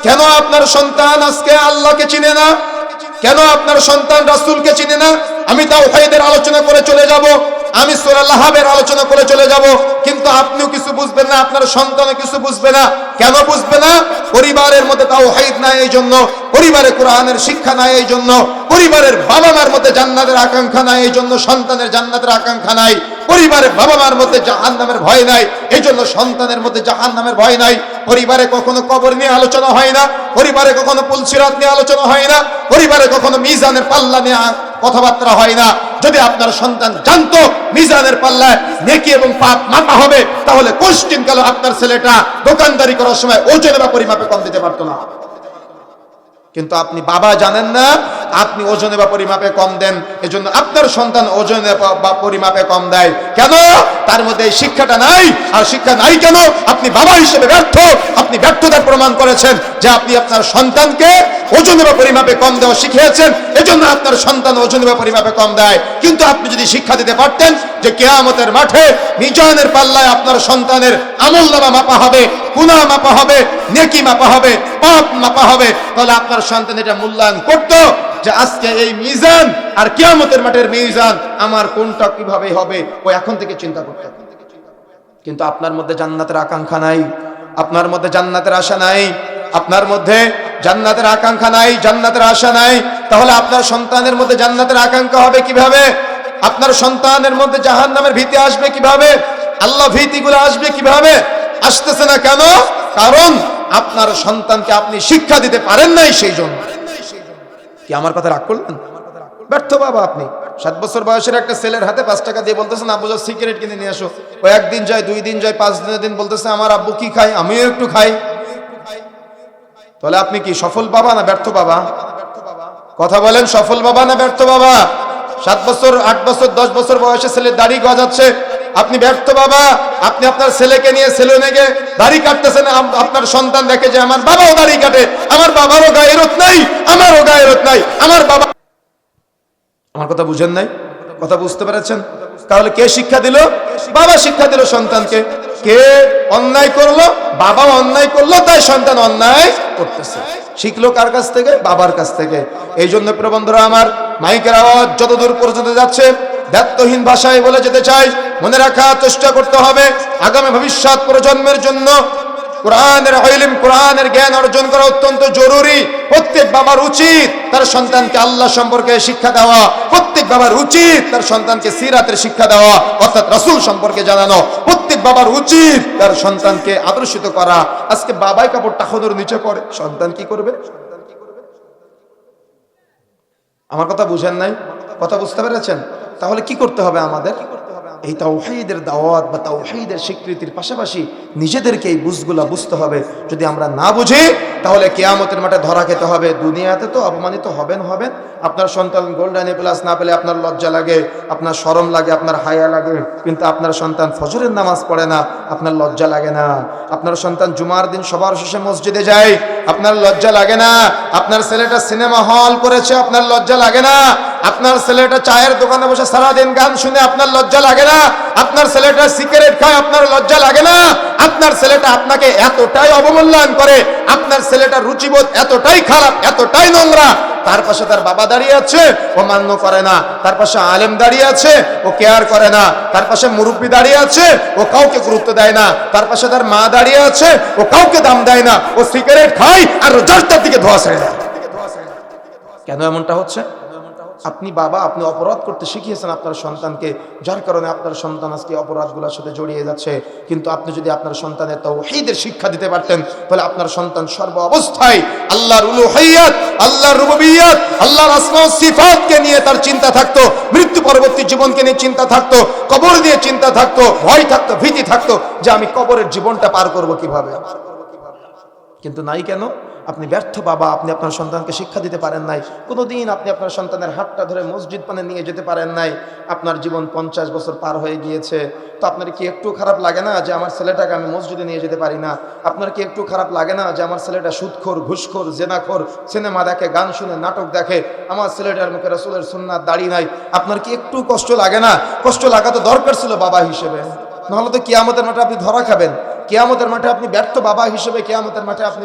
কেন আপনার সন্তান আজকে আল্লাহকে চিনে না? কেন আপনার সন্তান রাসূলকে চিনে না? আমি তাওহীদের আলোচনা করে চলে যাব, আমি সূরা লাহাবের আলোচনা করে চলে যাব, কিন্তু আপনিও কিছু বুঝবেন না, আপনার সন্তানও কিছু বুঝবে না। কেন বুঝবে না? পরিবারের মধ্যে তাওহীদ নাই এই জন্য, পরিবারে কোরআনের শিক্ষা নাই এই জন্য, পরিবারের বাবা মার মধ্যে জান্নাতের আকাঙ্ক্ষা নাই এই জন্য সন্তানের জান্নাতের আকাঙ্ক্ষা নাই, পরিবারে বাবা মার মধ্যে জাহান্নামের ভয় নাই এই জন্য সন্তানের মধ্যে জাহান্নামের ভয় নাই। পরিবারে কখনো কবর নিয়ে আলোচনা হয় না, পরিবারে কখনো পুলসিরাত নিয়ে আলোচনা হয় না, পরিবারে কখনো মিজানের পাল্লা নিয়ে কথাবার্তা হয় না। যদি আপনার সন্তান জানতো মিজানের পাল্লায় নেকি এবং পাপ মাপা হবে, তাহলে কোশ্চিনকালে আপনার ছেলেটা দোকানদারি করার সময় ওজনে বা পরিমাপে কম দিতে পারতো না। কিন্তু আপনি বাবা জানেন না, আপনি ওজনে বা পরিমাপে কম দেন, এজন্য আপনার সন্তান ওজনে বা পরিমাপে কম দেয়। কেন? তার মধ্যে এই শিক্ষাটা নাই। আর শিক্ষা নাই কেন? আপনি বাবা হিসেবে ব্যর্থ। আপনি ব্যর্থতার প্রমাণ করেছেন যে আপনি আপনার সন্তানকে ওজনে বা পরিমাপে কম দেওয়া শিখিয়েছেন, এজন্য আপনার সন্তান ওজনে বা পরিমাপে কম দেয়। কিন্তু আপনি যদি শিক্ষা দিতে পারতেন যে কিয়ামতের মাঠে মিজানের পাল্লায় আপনার সন্তানের আমলনামা মাপা হবে, গুনাহ মাপা হবে, নেকি মাপা হবে, পাপ মাপা হবে, তাহলে আপনার সন্তান এটা মূল্যায়ন করতো যে আজকে এই মিজান আর কিয়ামতের মাঠের মিজান আমার কোনটা কিভাবে হবে, ও এখন থেকে চিন্তা করতে। কিন্তু আপনার মধ্যে জান্নাতের আকাঙ্ক্ষা নাই, আপনার মধ্যে জান্নাতের আশা নাই, আপনার মধ্যে জান্নাতের আকাঙ্ক্ষা নাই, জান্নাতের আশা নাই, তাহলে আপনার সন্তানের মধ্যে জান্নাতের আকাঙ্ক্ষা হবে কিভাবে? আপনার সন্তানের মধ্যে জাহান্নামের ভীতি আসবে কিভাবে? আল্লাহ ভীতিগুলো আসবে কিভাবে? আসতেছে না কেন? কারণ আপনার সন্তানকে আপনি শিক্ষা দিতে পারেন নাই। সেই জন্য কি আমার কথা রাগ করলেন? ব্যর্থ বাবা আপনি। 7 বছর বয়সের একটা ছেলের হাতে 5 টাকা দিয়ে বলতেছেন আব্বু যা সিগারেট কিনে নিয়ে আসো। ও একদিন যায়, 2 দিন যায়, 5 দিনের দিন বলতেছে আমার আব্বু কি খায়, আমিও একটু খাই। তাহলে আপনি কি সফল বাবা না ব্যর্থ বাবা? কথা বলেন, সফল বাবা না ব্যর্থ বাবা? 7 বছর, 8 বছর, 10 বছর বয়সে ছেলে দাড়ি গজাচ্ছে, আপনি ব্যর্থ বাবা। আপনি আপনার ছেলেকে নিয়ে সেলুনে দাড়ি কাটতেছেন, আপনার সন্তান দেখে যে আমার বাবাও দাড়ি কাটে, আমার বাবারও গায়রত নাই, আমারও গায়রত নাই, আমার বাবা। আমার কথা বুঝেন নাই? কথা বুঝতে পেরেছেন? তাহলে কে শিক্ষা দিল? বাবা শিক্ষা দিল সন্তানকে। কে অন্যায় করলো? বাবা অন্যায় করলো, তাই সন্তান অন্যায় করতেছে। শিখলো কার কাছ থেকে? বাবার কাছ থেকে। এই জন্য প্রিয় বন্ধুরা আমার, মাইকের আওয়াজ যতদূর পর্যন্ত যাচ্ছে দায়িত্বহীন ভাষায় বলে যেতে চাই, মনে রাখার চেষ্টা করতে হবে আগামী ভবিষ্যৎ প্রজন্মের জন্য কোরআনের ইলম, কোরআনের জ্ঞান অর্জন করা অত্যন্ত জরুরি। প্রত্যেক বাবার উচিত তার সন্তানকে আল্লাহ সম্পর্কে শিক্ষা দেওয়া, প্রত্যেক বাবার উচিত তার সন্তানকে সিরাতের শিক্ষা দেওয়া অর্থাৎ রাসূল সম্পর্কে জানানো, প্রত্যেক বাবার উচিত তার সন্তানকে আদর্শিত করা। আজকে বাবাই কাপড়টা টাকানোর নিচে করে, সন্তান কি করবে? আমার কথা বুঝেন নাই? কথা বুঝতে পেরেছেন? তাহলে কি করতে হবে আমাদের? এই তাওহীদের দাওয়াত বা তাওহীদের স্বীকৃতির পাশাপাশি নিজেদেরকে এই বুঝগুলা বুঝতে হবে। যদি আমরা না বুঝি তাহলে কিয়ামতের মাঠে ধরা খেতে হবে। দুনিয়াতে তো অপমানিত হবেন। আপনার সন্তান গোল্ডেন প্লাস না পেলে আপনার লজ্জা লাগে, আপনার শরম লাগে, আপনার হায়া লাগে। কিন্তু আপনার সন্তান ফজরের নামাজ পড়ে না, আপনার লজ্জা লাগে না। আপনার সন্তান জুমার দিন সবার শেষে মসজিদে যায়, আপনার লজ্জা লাগে না। আপনার ছেলেটা সিনেমা হল করেছে, আপনার লজ্জা লাগে না। আপনার ছেলেটা চায়ের দোকানে বসে সারাদিন গান শুনে, আপনার লজ্জা লাগে না। আপনার ছেলেটা সিগারেট খায়, আপনার লজ্জা লাগে না। আপনার ছেলেটা আপনাকে এতটাই অবমূল্যায়ন করে, আপনার ছেলেটার রুচিবোধ এতটাই খারাপ, এতটাই নোংরা, তার পাশে তার বাবা দাঁড়িয়ে আছে, ও মান্য করে না। তার পাশে আলেম দাঁড়িয়ে আছে, ও কেয়ার করে না। তার পাশে মুরব্বী দাঁড়িয়ে আছে, ও কাউকে গুরুত্ব দেয় না। তার পাশে তার মা দাঁড়িয়ে আছে, ও কাউকে দাম দেয় না। ও সিগারেট খায় আর রাস্তার দিকে ধোয়া ছেড়ে দেয়। কেন এমনটা হচ্ছে? আপনি বাবা, আপনি অপরাধ করতে শিখিয়েছেন আপনার সন্তানকে, যার কারণে আপনার সন্তান আজকে অপরাধগুলোর সাথে জড়িয়ে যাচ্ছে। কিন্তু আপনি যদি আপনার সন্তানের তাওহীদের শিক্ষা দিতে পারতেন, তাহলে আপনার সন্তান সর্ব অবস্থায় আল্লাহর উলুহিয়্যাত, আল্লাহর রুবুবিয়্যাত, আল্লাহর আসমা ও সিফাতকে নিয়ে তার চিন্তা থাকতো, মৃত্যু পরবর্তী জীবনকে নিয়ে চিন্তা থাকতো, কবর নিয়ে চিন্তা থাকতো, ভয় থাকতো, ভীতি থাকতো যে আমি কবরের জীবনটা পার করব কিভাবে। কিন্তু নাই কেন? আপনি ব্যর্থ বাবা, আপনি আপনার সন্তানকে শিক্ষা দিতে পারেন নাই। কোনোদিন আপনি আপনার সন্তানের হাতটা ধরে মসজিদ পানে নিয়ে যেতে পারেন নাই। আপনার জীবন 50 বছর পার হয়ে গিয়েছে, তো আপনার কি একটু খারাপ লাগে না যে আমার ছেলেটাকে আমি মসজিদে নিয়ে যেতে পারি না? আপনার কি একটু খারাপ লাগে না যে আমার ছেলেটা সুদখোর, ঘুষখোর, জেনাখোর, সিনেমা দেখে, গান শুনে, নাটক দেখে, আমার ছেলেটার মুখে রাসূলের সুন্নাত দাড়ি নাই? আপনার কি একটু কষ্ট লাগে না? কষ্ট লাগা তো দরকার ছিল বাবা হিসেবে, নাহলে তো কিয়ামতের মাঠে আপনি ধরা খাবেন। কিয়ামতের মাঠে আপনি ব্যর্থ বাবা হিসেবে, কিয়ামতের মাঠে আপনি